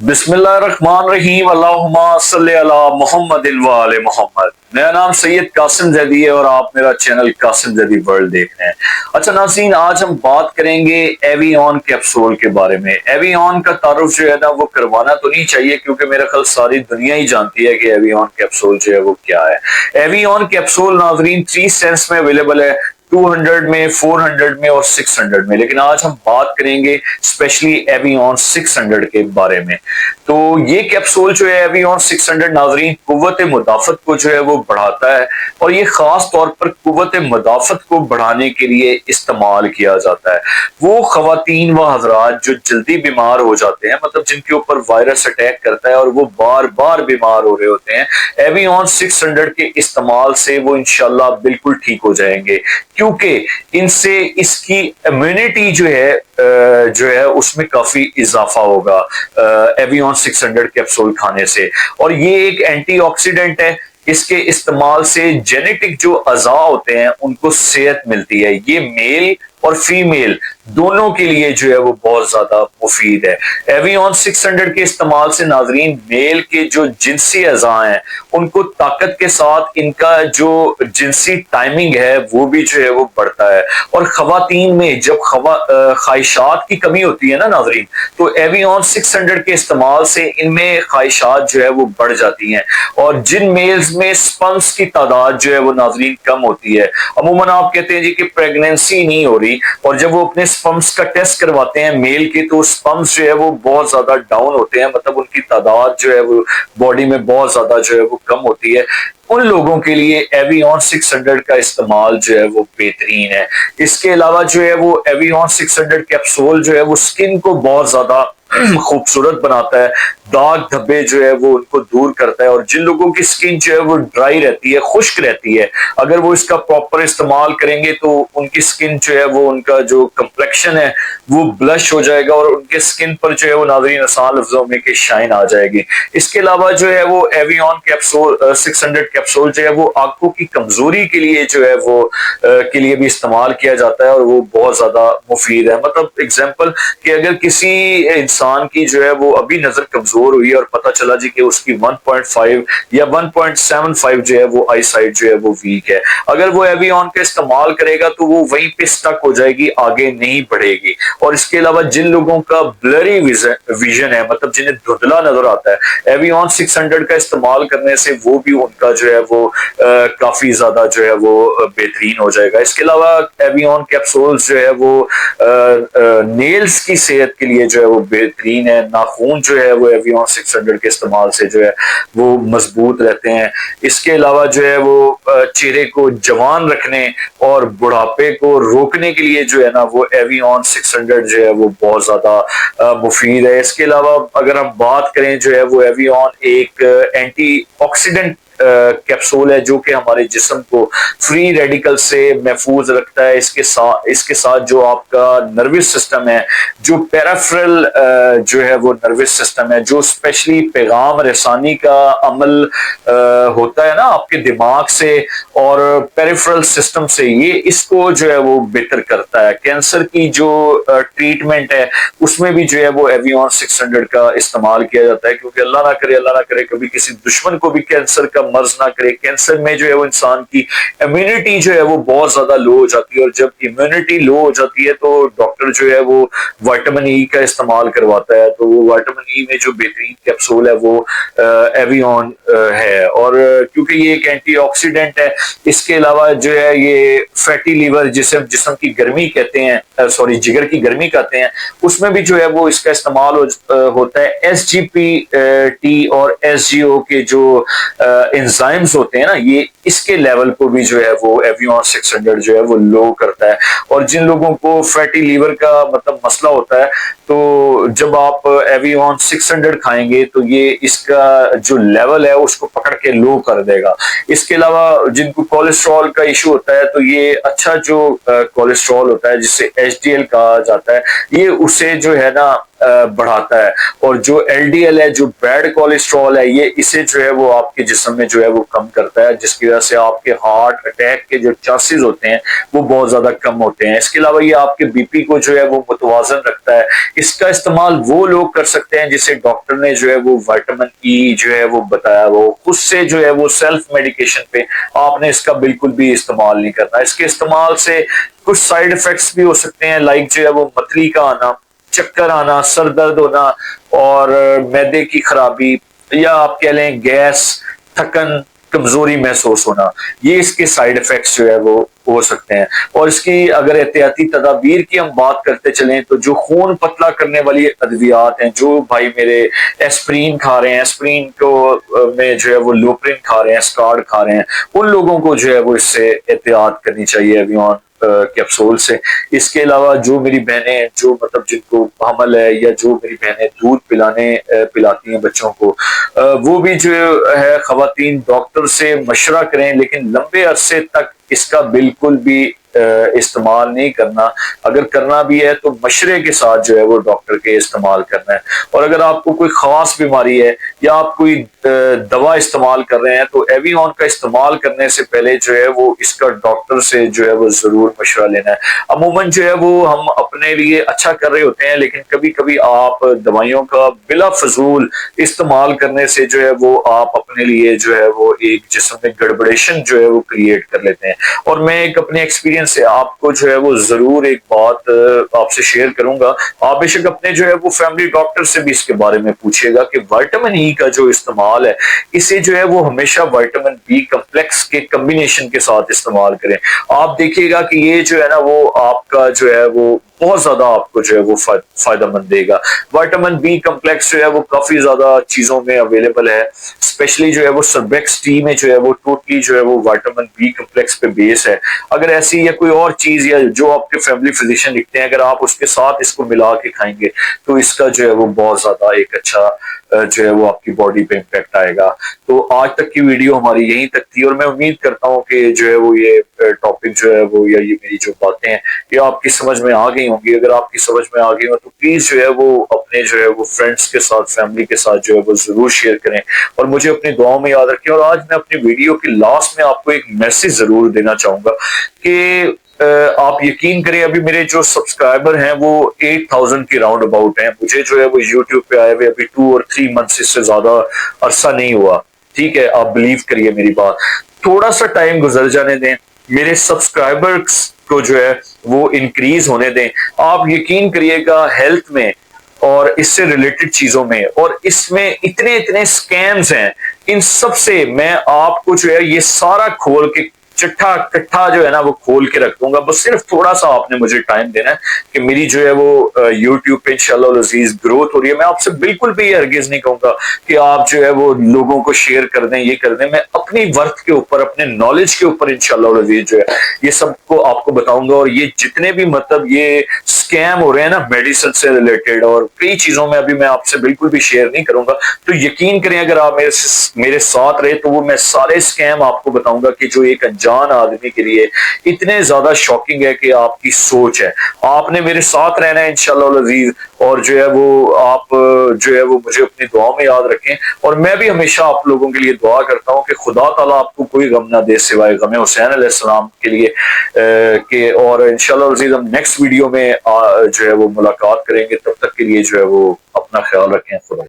बिस्मिल्लाहिर्रहमानिर्रहीम अल्लाहुम्मा सल्ली अला मुहम्मदिन व आले मोहम्मद। मेरा नाम सैयद कासिम जैदी है और आप मेरा चैनल कासिम जैदी वर्ल्ड देख रहे हैं। अच्छा नाज़रीन, आज हम बात करेंगे एवियन कैप्सूल के बारे में। एवियन का तारुफ जो है ना वो करवाना तो नहीं चाहिए, क्योंकि मेरा ख्याल सारी दुनिया ही जानती है कि एवियन कैप्सूल जो है वो क्या है। एवियन कैप्सूल नाज़रीन 3 सेंस में अवेलेबल है, 200 में, 400 में और 600 में। लेकिन आज हम बात करेंगे स्पेशली एवियन 600 के बारे में। तो ये कैप्सूल जो है एवियन 600 नाजरीन कुव्वत मुदाफत को जो है वो बढ़ाता है, और ये खास तौर पर कुव्वत मुदाफत को बढ़ाने के लिए इस्तेमाल किया जाता है। वो खवातीन व हजरात जो जल्दी बीमार हो जाते हैं, मतलब जिनके ऊपर वायरस अटैक करता है और वो बार बार बीमार हो रहे होते हैं, एवियन 600 के इस्तेमाल से वो इंशाल्लाह बिल्कुल ठीक हो जाएंगे, क्योंकि इनसे इसकी इम्यूनिटी जो है उसमें काफी इजाफा होगा एवियन 600 कैप्सूल खाने से। और ये एक एंटीऑक्सीडेंट है। इसके इस्तेमाल से जेनेटिक जो अज़ा होते हैं उनको सेहत मिलती है। ये मेल और फीमेल दोनों के लिए जो है वो बहुत ज्यादा मुफीद है। एवियन 600 के इस्तेमाल से नाजरीन मेल के जो जिनसी अज़ा हैं उनको ताकत के साथ इनका जो जिनसी टाइमिंग है वो भी जो है वो बढ़ता है। और खवातीन में जब ख्वाहिशात की कमी होती है ना नाजरीन, तो एवियन 600 के इस्तेमाल से इनमें ख्वाहिशात जो है वो बढ़ जाती हैं। और जिन मेल्स में स्पर्म्स की तादाद जो है वो नाजरीन कम होती है, अमूमन आप कहते हैं जी कि प्रेगनेंसी नहीं हो रही, और जब वो अपने स्पर्म्स का टेस्ट करवाते हैं मेल के, तो स्पर्म्स जो है वो बहुत ज्यादा डाउन होते हैं, मतलब उनकी तादाद जो है वो बॉडी में बहुत ज्यादा जो है वो कम होती है। उन लोगों के लिए एवियन 600 का इस्तेमाल जो है वो बेहतरीन है। इसके अलावा जो है वो एवियन 600 कैप्सूल जो है वो स्किन को बहुत ज्यादा खूबसूरत बनाता है, दाग धब्बे जो है वो उनको दूर करता है। और जिन लोगों की स्किन जो है वो ड्राई रहती है, खुश्क रहती है, अगर वो इसका प्रॉपर इस्तेमाल करेंगे तो उनकी स्किन जो है वो, उनका जो कम्प्लेक्शन है वो ब्लश हो जाएगा, और उनके स्किन पर जो है वो नाज़रीन आसान लफ्जों में कि शाइन आ जाएगी। इसके अलावा जो है वो एवियन कैप्सूल 600 कैप्सूल जो है वो आंखों की कमजोरी के लिए जो है वो के लिए भी इस्तेमाल किया जाता है, और वो बहुत ज्यादा मुफीद है। मतलब एग्जाम्पल कि अगर किसी इंसान की जो है वो अभी नजर कमजोर हुई है और पता चला जी कि उसकी 1.5 या 1.75 जो है वो आई साइड जो है वो वीक है, अगर वो एवियन का इस्तेमाल करेगा तो वो वहीं पे स्टक हो जाएगी, आगे नहीं बढ़ेगी। और इसके अलावा जिन लोगों का ब्लरी विजन है, मतलब जिन्हें धुंधला नजर आता है, एवियन 600 का इस्तेमाल करने से वो भी उनका जो है वो काफी ज्यादा जो है वो बेहतरीन हो जाएगा। इसके अलावा एवियन कैप्सूल्स जो है वो नेल्स की सेहत के लिए जो है वो बेहतरीन है। नाखून जो है वो एवियन 600 के इस्तेमाल से जो है वो मजबूत रहते हैं। इसके अलावा जो है वो चेहरे को जवान रखने और बुढ़ापे को रोकने के लिए जो है ना वो एवियन 600 जो है वो बहुत ज्यादा मुफीद है। इसके अलावा अगर हम बात करें जो है वो एवियन एक एंटीऑक्सीडेंट कैप्सूल है, जो कि हमारे जिस्म को फ्री रेडिकल से महफूज रखता है। इसके साथ जो आपका नर्वस सिस्टम है, जो पेरिफेरल जो है वो नर्वस सिस्टम है, जो स्पेशली पैगाम रसानी का अमल होता है ना आपके दिमाग से और पेरिफेरल सिस्टम से, ये इसको जो है वो बेहतर करता है। कैंसर की जो ट्रीटमेंट है उसमें भी जो है वो एवियन 600 का इस्तेमाल किया जाता है, क्योंकि अल्लाह ना करे कभी किसी दुश्मन को भी कैंसर का मर्ज ना करे। कैंसर में जो है वो इंसान की इम्यूनिटी जो है वो बहुत ज्यादा लो हो जाती है, और जब इम्यूनिटी लो हो जाती है तो डॉक्टर जो है वो विटामिन ई का इस्तेमाल करवाता है। तो वो विटामिन ई में जो बेहतरीन कैप्सूल है वो एवियन है, और क्योंकि ये एक एंटीऑक्सीडेंट है। इसके अलावा जो है ये फैटी लीवर, जिसे जिस्म की गर्मी कहते हैं, सॉरी जिगर की गर्मी कहते हैं, उसमें भी जो है वो इसका इस्तेमाल होता है। SGPT और SGO के जो एंजाइम्स होते हैं ना, ये इसके लेवल को भी जो है वो एवियन 600 जो है वो लो करता है। और जिन लोगों को फैटी लीवर का मतलब मसला होता है, तो जब आप एवियन 600 खाएंगे तो ये इसका जो लेवल है उसको पकड़ के लो कर देगा। इसके अलावा जिनको कोलेस्ट्रॉल का इशू होता है, तो ये अच्छा जो कोलेस्ट्रॉल होता है जिसे HDL कहा जाता है, ये उसे जो है ना बढ़ाता है। और जो LDL है, जो बैड कोलेस्ट्रॉल है, ये इसे जो है वो आपके जिस्म में जो है वो कम करता है, जिसकी वजह से आपके हार्ट अटैक के जो चांसेस होते हैं वो बहुत ज्यादा कम होते हैं। इसके अलावा ये आपके बीपी को जो है वो मुतवाजन रखता है। इसका इस्तेमाल वो लोग कर सकते हैं जिसे डॉक्टर ने जो है वो विटामिन ई जो है वो बताया, वो खुद से जो है वो सेल्फ मेडिकेशन पे आपने इसका बिल्कुल भी इस्तेमाल नहीं करना। इसके इस्तेमाल से कुछ साइड इफेक्ट्स भी हो सकते हैं, लाइक जो है वो मतली का आना, चक्कर आना, सर दर्द होना और मैदे की खराबी, या आप कह लें गैस, थकन, कमजोरी महसूस होना। ये इसके साइड इफेक्ट्स जो है वो हो सकते हैं। और इसकी अगर एहतियाती तदाबीर की हम बात करते चलें तो जो खून पतला करने वाली अद्वियात हैं, जो भाई मेरे एस्प्रीन खा रहे हैं, एस्प्रीन को में जो है वो लोप्रिन खा रहे हैं, स्कार्ड खा रहे हैं, उन लोगों को जो है वो इससे एहतियात करनी चाहिए एवियन कैप्सूल से। इसके अलावा जो मेरी बहनें जो मतलब जिनको हमल है, या जो मेरी बहनें दूध पिलाती हैं बच्चों को, वो भी जो है खवातीन डॉक्टर से मशवरा करें, लेकिन लंबे अरसे तक इसका बिल्कुल भी इस्तेमाल नहीं करना। अगर करना भी है तो मशरे के साथ जो है वो डॉक्टर के इस्तेमाल करना है। और अगर आपको कोई खास बीमारी है या आप कोई दवा इस्तेमाल कर रहे हैं तो एवियन का इस्तेमाल करने से पहले जो है वो इसका डॉक्टर से जो है वो जरूर मशवरा लेना है। अमूमन जो है वो हम अपने लिए अच्छा कर रहे होते हैं, लेकिन कभी कभी आप दवाइयों का बिला फजूल इस्तेमाल करने से जो है वो आप अपने लिए जो है वो एक जिस्म में गड़बड़ेशन जो है वो क्रिएट कर लेते हैं। और मैं एक अपने एक्सपीरियंस से आपको जो है वो जरूर एक बात आपसे शेयर करूंगा। आप बेशक अपने जो है वो फैमिली डॉक्टर से भी इसके बारे में पूछिएगा कि विटामिन ई का जो इस्तेमाल है, इसे जो है वो हमेशा विटामिन बी कम्प्लेक्स के कम्बिनेशन के साथ इस्तेमाल करें। आप देखिएगा कि ये जो है ना वो आपका जो है वो बहुत ज्यादा आपको जो है वो फायदेमंद देगा। विटामिन बी कम्प्लेक्स जो है वो काफी ज्यादा चीजों में अवेलेबल है, स्पेशली जो है वो सर्बेक्स टी में जो है वो टोटली जो है वो विटामिन बी कम्प्लेक्स पे बेस है। अगर ऐसी या कोई और चीज या जो आपके फैमिली फिजिशियन लिखते हैं, अगर आप उसके साथ इसको मिला के खाएंगे तो इसका जो है वो बहुत ज्यादा एक अच्छा जो है वो आपकी बॉडी पे इम्पैक्ट आएगा। तो आज तक की वीडियो हमारी यहीं तक थी, और मैं उम्मीद करता हूँ कि जो है वो ये टॉपिक जो है वो या ये मेरी जो बातें हैं ये आपकी समझ में आ गई होंगी। अगर आपकी समझ में आ गई हो तो प्लीज जो है वो अपने जो है वो फ्रेंड्स के साथ, फैमिली के साथ जो है वो जरूर शेयर करें और मुझे अपनी दुआओं में याद रखें। और आज मैं अपनी वीडियो के लास्ट में आपको एक मैसेज जरूर देना चाहूंगा कि आप यकीन करें, अभी मेरे जो सब्सक्राइबर हैं वो 8000 के राउंड अबाउट हैं। मुझे जो है वो यूट्यूब पे आए हुए अभी 2 और 3 मंथ से ज्यादा अरसा नहीं हुआ। ठीक है, आप बिलीव करिए मेरी बात, थोड़ा सा टाइम गुजर जाने दें, मेरे सब्सक्राइबर्स को जो है वो इंक्रीज होने दें। आप यकीन करिएगा हेल्थ में और इससे रिलेटेड चीजों में, और इसमें इतने इतने स्कैम्स हैं, इन सब से मैं आपको जो है ये सारा खोल के चिट्ठा कट्ठा जो है ना वो खोल के रख दूंगा। बस सिर्फ थोड़ा सा आपने मुझे टाइम देना है कि मेरी जो है वो यूट्यूब पे इंशाल्लाह अजीज ग्रोथ हो रही है। मैं आपसे बिल्कुल भी हरगिज नहीं कहूंगा कि आप जो है वो लोगों को शेयर कर दें, ये कर दें। मैं अपनी वर्थ के ऊपर, अपने नॉलेज के ऊपर इंशाल्लाह अजीज जो है ये सबको आपको बताऊंगा। और ये जितने भी मतलब ये स्कैम हो रहे हैं ना मेडिसिन से रिलेटेड और कई चीजों में, अभी मैं आपसे बिल्कुल भी शेयर नहीं करूंगा। तो यकीन करें अगर आप मेरे साथ रहे तो वो मैं सारे स्कैम आपको बताऊंगा कि जो एक अनजान आदमी के लिए इतने ज्यादा शॉकिंग है कि आपकी सोच है। आपने मेरे साथ रहना है इंशाल्लाह अजीज, और जो है वो आप जो है वो मुझे अपनी दुआओं में याद रखें। और मैं भी हमेशा आप लोगों के लिए दुआ करता हूँ कि खुदा ताला आपको कोई गम ना दे सिवाय गम हुसैन अलैहिस्सलाम के लिए के। और इंशाल्लाह अजीज हम नेक्स्ट वीडियो में जो है वो मुलाकात करेंगे। तब तक के लिए जो है वो अपना ख्याल रखें। खुदा।